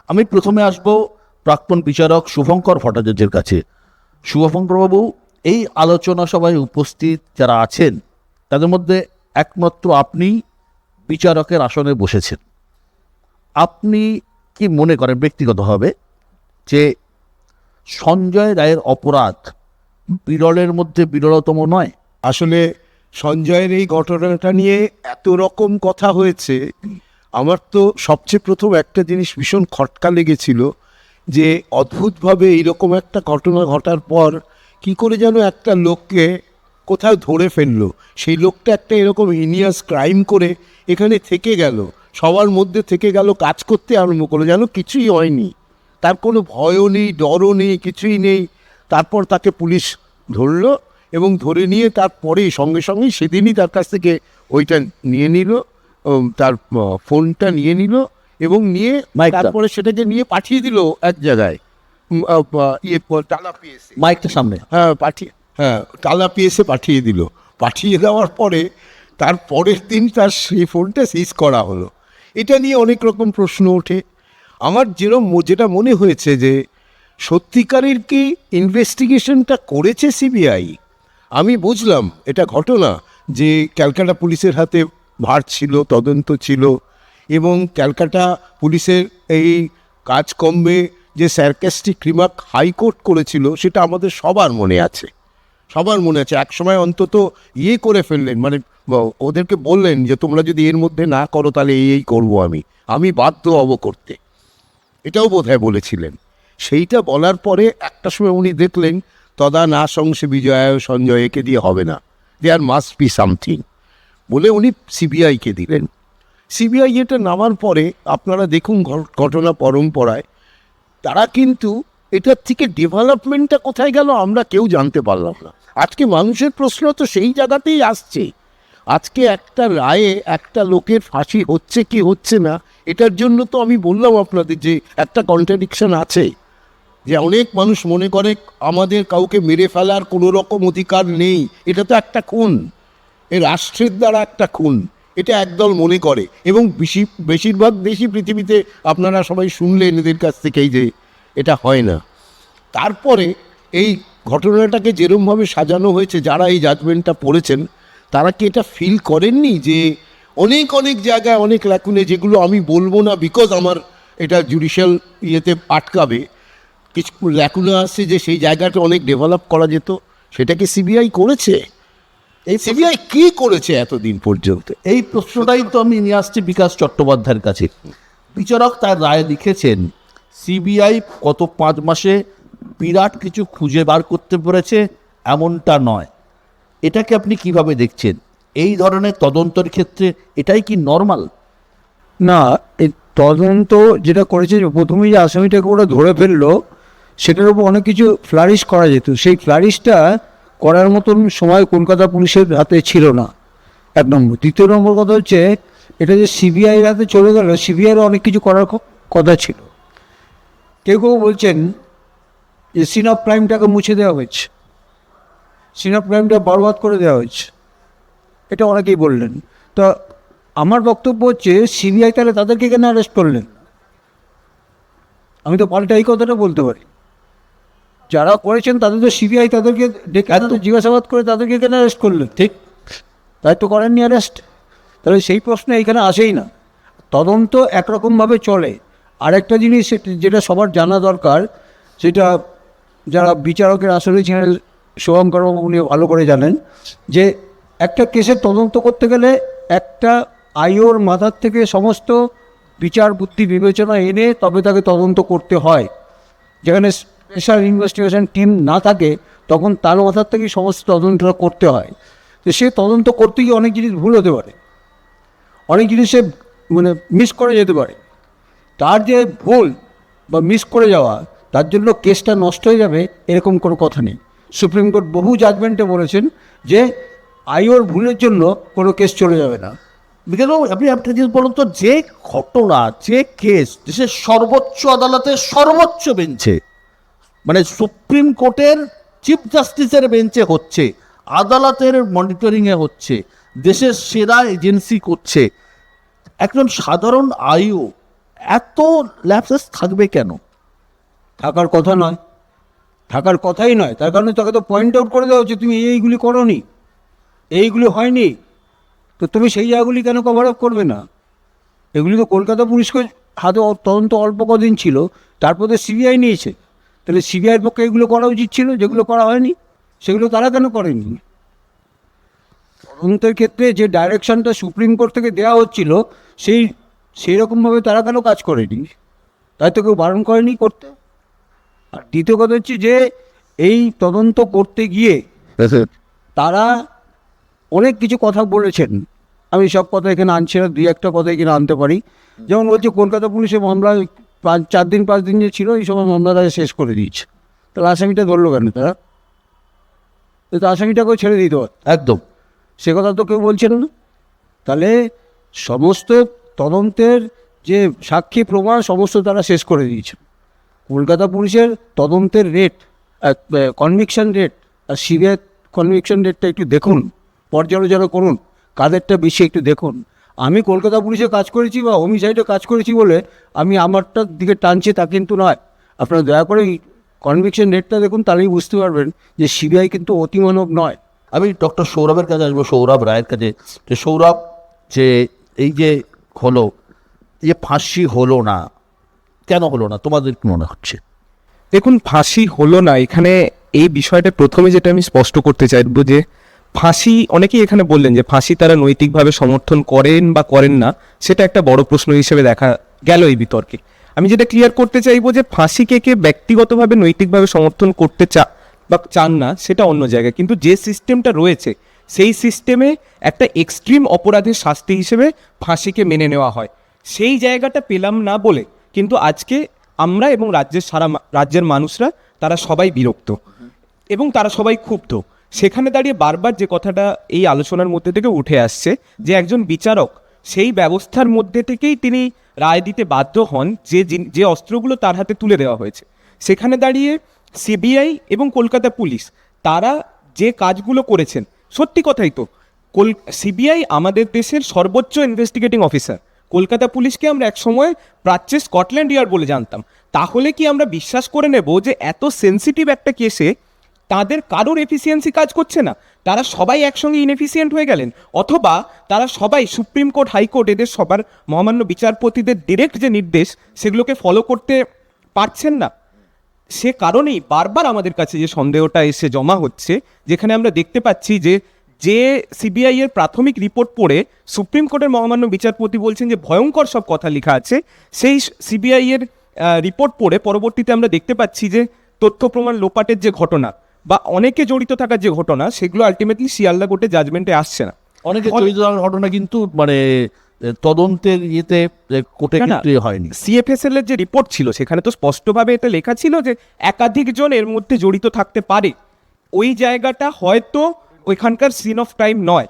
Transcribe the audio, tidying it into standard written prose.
আমি প্রথমে আসব প্রাক্তন বিচারক শুভঙ্কর ভট্টাচার্যের কাছে। শুভঙ্করবাবু, এই আলোচনা সভায় উপস্থিত যারা আছেন তাদের মধ্যে একমাত্র আপনি বিচারকের আসনে বসেছেন। আপনি কি মনে করেন ব্যক্তিগতভাবে যে সঞ্জয় রায়ের অপরাধ বিরলের মধ্যে বিরলতম নয়? আসলে সঞ্জয়ের এই ঘটনাটা নিয়ে এত রকম কথা হয়েছে, আমার তো সবচেয়ে প্রথম একটা জিনিস ভীষণ খটকা লেগেছিল যে অদ্ভুতভাবে এইরকম একটা ঘটনা ঘটার পর কি করে যেন একটা লোককে কোথাও ধরে ফেললো, সেই লোকটা একটা এরকম হিনিয়াস ক্রাইম করে এখানে থেকে গেল, সবার মধ্যে থেকে গেল, কাজ করতে আরম্ভ করলো, যেন কিছুই হয়নি, তার কোনো ভয়ও নেই, ডরও নেই, কিছুই নেই। তারপর তাকে পুলিশ ধরলো এবং ধরে নিয়ে তারপরেই সঙ্গে সঙ্গেই সেদিনই তার কাছ থেকে ওইটা নিয়ে নিল, তার ফোনটা নিয়ে নিল এবং নিয়ে তারপরে সেটাকে নিয়ে পাঠিয়ে দিল এক জায়গায়, টালা পিএসে, মাইকটা সামনে। টালা পিএসে পাঠিয়ে দিল। পাঠিয়ে দেওয়ার পরে তার পরের দিন তার সেই ফোনটা সিজ করা হলো। এটা নিয়ে অনেক রকম প্রশ্ন ওঠে। আমার যেটা মনে হয়েছে যে সত্যিকারের কি ইনভেস্টিগেশনটা করেছে সিবিআই। আমি বুঝলাম এটা ঘটনা যে ক্যালকাটা পুলিশের হাতে ভার ছিল, তদন্ত ছিল, এবং ক্যালকাটা পুলিশের এই কাজকর্মে যে স্যারকাস্টিক রিমার্ক হাইকোর্ট করেছিল সেটা আমাদের সবার মনে আছে। এক সময় অন্তত করে ফেললেন, মানে ওদেরকে বললেন যে তোমরা যদি এর মধ্যে না করো তাহলে এই করবো, আমি বাধ্য হব করতে, এটাও বোধহয় বলেছিলেন। সেইটা বলার পরে একটা সময় উনি দেখলেন তদা না সংশে বিজয় সঞ্জয়, একে দিয়ে হবে না, দেয়ার মাস্ট বি সামথিং, বলে উনি সিবিআইকে দিলেন। সিবিআই এটা নামার পরে আপনারা দেখুন ঘটনা পরম্পরায় তারা কিন্তু এটার থেকে ডেভেলপমেন্টটা কোথায় গেল আমরা কেউ জানতে পারলাম না। আজকে মানুষের প্রশ্ন তো সেই জায়গাতেই আসছে। আজকে একটা রায়ে একটা লোকের ফাঁসি হচ্ছে কি হচ্ছে না, এটার জন্য তো আমি বললাম আপনাদের যে একটা কন্ট্রাডিকশন আছে, যে অনেক মানুষ মনে করে আমাদের কাউকে মেরে ফেলার কোনো রকম অধিকার নেই, এটা তো একটা খুন, এই রাষ্ট্রের দ্বারা একটা খুন, এটা একদল মনে করে। এবং বেশিরভাগ দেশই পৃথিবীতে আপনারা সবাই শুনলেন এদের কাছ থেকেই যে এটা হয় না। তারপরে এই ঘটনাটাকে যেরমভাবে সাজানো হয়েছে, যারা এই জাজমেন্টটা পড়েছেন তারা কি এটা ফিল করেননি যে অনেক অনেক জায়গায় অনেক ল্যাকুনে, যেগুলো আমি বলবো না বিকজ আমার এটা জুডিশিয়াল ইয়েতে আটকাবে, কিছু ল্যাকুনা আসছে যে সেই জায়গাটা অনেক ডেভেলপ করা যেত, সেটাকে সিবিআই করেছে। এই সিবিআই কি করেছে এতদিন পর্যন্ত? এই প্রশ্নটাই তো আমি নিয়ে আসছি বিকাশ চট্টোপাধ্যায়ের কাছে। বিচারক তার রায় লিখেছেন সিবিআই গত 5 মাসে বিরাট কিছু খুঁজে বার করতে পেরেছে, এমনটা নয়। এটাকে আপনি কিভাবে দেখছেন? এই ধরনের তদন্তের ক্ষেত্রে এটাই কি নর্মাল? না, এই তদন্ত যেটা করেছে, প্রথমেই যে আসামিটাকে ওরা ধরে ফেললো সেটার উপর অনেক কিছু ফ্লারিশ করা যেত, সেই ফ্লারিশটা করার মতন সময় কলকাতা পুলিশের হাতে ছিল না, 1 নম্বর। দ্বিতীয় নম্বর কথা হচ্ছে এটা যে সিবিআইয়ের হাতে চলে গেল, সিবিআইয়ের অনেক কিছু করার কথা ছিল। কেউ কেউ বলছেন যে সিন অফ ক্রাইমটাকে মুছে দেওয়া হয়েছে, সিন অফ ক্রাইমটা বরবাদ করে দেওয়া হয়েছে, এটা অনেকেই বললেন। তো আমার বক্তব্য হচ্ছে সিবিআই তাহলে তাদেরকে কেন অ্যারেস্ট করলেন? আমি তো পাল্টা এই কথাটা বলতে পারি, যারা করেছেন তাদের তো সিবিআই তাদেরকে ডেকে জিজ্ঞাসাবাদ করে তাদেরকে কেন অ্যারেস্ট করলেন? ঠিক তাই তো করেননি অ্যারেস্ট। তাহলে সেই প্রশ্ন এইখানে আসেই না। তদন্ত একরকমভাবে চলে। আরেকটা জিনিস যেটা সবার জানা দরকার, সেটা যারা বিচারকের আসলে ছিলেন শুভঙ্করবাবু উনি ভালো করে জানেন, যে একটা কেসের তদন্ত করতে গেলে একটা আইওর মাথার থেকে সমস্ত বিচার বুদ্ধি বিবেচনা এনে তবে তাকে তদন্ত করতে হয়। যেখানে স্পেশাল ইনভেস্টিগেশন টিম না থাকে তখন তার মাথার থেকেই সমস্ত তদন্তটা করতে হয়। তো সে তদন্ত করতে গিয়ে অনেক জিনিস ভুল হতে পারে, অনেক জিনিসে মিস করে যেতে পারে। তার যে ভুল বা মিস করে যাওয়া, তার জন্য কেসটা নষ্ট হয়ে যাবে এরকম কোনো কথা নেই। সুপ্রিম কোর্ট বহু জাজমেন্টে বলেছেন যে আইওর ভুলের জন্য কোনো কেস চলে যাবে না। বিকাশবাবু, আপনি একটা জিনিস বলুন তো, যে ঘটনা, যে কেস দেশের সর্বোচ্চ আদালতের সর্বোচ্চ বেঞ্চে, মানে সুপ্রিম কোর্টের চিফ জাস্টিসের বেঞ্চে হচ্ছে, আদালতের মনিটরিংয়ে হচ্ছে, দেশের সেরা এজেন্সি করছে, একজন সাধারণ আইও এত ল্যাপসেস থাকবে কেন? থাকার কথা নয়, থাকার কথাই নয়, তার কারণে তাকে তো পয়েন্ট আউট করে দেওয়া হচ্ছে তুমি এইগুলি করোনি, এইগুলি হয়নি, তো তুমি সেই জায়গাগুলি কেন কভার আপ করবে না? এগুলি তো কলকাতা পুলিশকে হাতে তদন্ত অল্প কদিন ছিল, তারপরে সিবিআই নিয়েছে, তাহলে সিবিআইয়ের পক্ষে এগুলো করা উচিত ছিল, যেগুলো করা হয়নি সেগুলো তারা কেন করেনি? তদন্তের ক্ষেত্রে যে ডাইরেকশনটা সুপ্রিম কোর্ট থেকে দেওয়া হচ্ছিল সেই রকমভাবে তারা কেন কাজ করেনি? তাই তো কেউ বারণ করেনি করতে। আর দ্বিতীয় কথা হচ্ছে যে এই তদন্ত করতে গিয়ে তারা অনেক কিছু কথা বলেছেন, আমি সব কথা এখানে আনছি না, দুই একটা কথা এখানে আনতে পারি। যেমন বলছে কলকাতা পুলিশের মামলা 4 দিন যে ছিল এই সময় মামলা তারা শেষ করে দিয়েছে, তাহলে আসামিটা ধরলো কেন তারা? তো আসামিটাকেও ছেড়ে দিতে পারত, একদম। সে কথা তো কেউ বলছেন না। তাহলে সমস্ত তদন্তের যে সাক্ষী প্রমাণ সমস্ত তারা শেষ করে দিয়েছে। কলকাতা পুলিশের তদন্তের রেট, কনভিকশন রেট আর সিবিআই কনভিকশন রেটটা একটু দেখুন, পর্যালোচনা করুন, কাদেরটা বেশি একটু দেখুন। আমি কলকাতা পুলিশে কাজ করেছি বা হোমিসাইডে কাজ করেছি বলে আমি আমারটার দিকে টানছি তা কিন্তু নয়। আপনারা দয়া করে কনভিকশন রেটটা দেখুন, তাহলেই বুঝতে পারবেন যে সিবিআই কিন্তু অতিমানব নয়। আমি ডক্টর সৌরভের কাছে আসবো, সৌরভ রায়ের কাছে। যে সৌরভ, যে এই যে হলো, যে ফাঁসি হলো না, কেন হলো না তোমাদের কি মনে হচ্ছে? দেখুন, ফাঁসি হলো না, এখানে এই বিষয়টা প্রথমে যেটা আমি স্পষ্ট করতে চাইবো যে ফাঁসি, অনেকেই এখানে বললেন যে ফাঁসি তারা নৈতিকভাবে সমর্থন করেন বা করেন না, সেটা একটা বড় প্রশ্ন হিসেবে দেখা গেল এই বিতর্কে। আমি যেটা ক্লিয়ার করতে চাইবো যে ফাঁসিকে কে ব্যক্তিগতভাবে নৈতিকভাবে সমর্থন করতে বা চান না সেটা অন্য জায়গায়, কিন্তু যে সিস্টেমটা রয়েছে সেই সিস্টেমে একটা এক্সট্রিম অপরাধের শাস্তি হিসেবে ফাঁসিকে মেনে নেওয়া হয়। সেই জায়গাটা পেলাম না বলে কিন্তু আজকে আমরা এবং রাজ্যের মানুষরা তারা সবাই বিরক্ত এবং তারা সবাই ক্ষুব্ধ। সেখানে দাঁড়িয়ে বারবার যে কথাটা এই আলোচনার মধ্যে থেকে উঠে আসছে যে একজন বিচারক সেই ব্যবস্থার মধ্যে থেকেই তিনি রায় দিতে বাধ্য হন যে অস্ত্রগুলো তার হাতে তুলে দেওয়া হয়েছে। সেখানে দাঁড়িয়ে সিবিআই এবং কলকাতা পুলিশ তারা যে কাজগুলো করেছেন, সত্যি কথাই তো, সিবিআই আমাদের দেশের সর্বোচ্চ ইনভেস্টিগেটিং অফিসার, কলকাতা পুলিশকে আমরা একসময় প্রাচ্যে স্কটল্যান্ড ইয়ার্ড বলে জানতাম। তাহলে কি আমরা বিশ্বাস করে নেব যে এত সেন্সিটিভ একটা কেসে তাদের কারোর এফিসিয়েন্সি কাজ করছে না, তারা সবাই একসঙ্গে ইনএফিসিয়েন্ট হয়ে গেলেন, অথবা তারা সবাই সুপ্রিম কোর্ট, হাইকোর্ট এদের সবার মহামান্য বিচারপতিদের ডিরেক্ট যে নির্দেশ সেগুলোকে ফলো করতে পারছেন না? সে কারণেই বারবার আমাদের কাছে যে সন্দেহটা এসে জমা হচ্ছে, যেখানে আমরা দেখতে পাচ্ছি যে সিবিআই এর প্রাথমিক রিপোর্ট পড়ে সুপ্রিম কোর্টের মহামান্য বিচারপতি বলছেন যে ভয়ঙ্কর সব কথা লেখা আছে, সেই সিবিআই এর রিপোর্ট পড়ে পরবর্তীতে আমরা দেখতে পাচ্ছি যে তথ্য প্রমাণ লোপাটের যে ঘটনা বা অনেকে জড়িত থাকার যে ঘটনা, সেগুলো আলটিমেটলি শিয়ালদা কোর্টে জাজমেন্টে আসছে না। অনেকে জড়িত থাকার ঘটনা কিন্তু মানে তদন্তের ইয়েতে কোর্টে কিন্তু হয়নি। সিএফএসএল এর যে রিপোর্ট ছিল সেখানে তো স্পষ্টভাবে এটা লেখা ছিল যে একাধিক জন এর মধ্যে জড়িত থাকতে পারে। ওই জায়গাটা হয়তো ওইখানকার সিন অফ ক্রাইম নয়,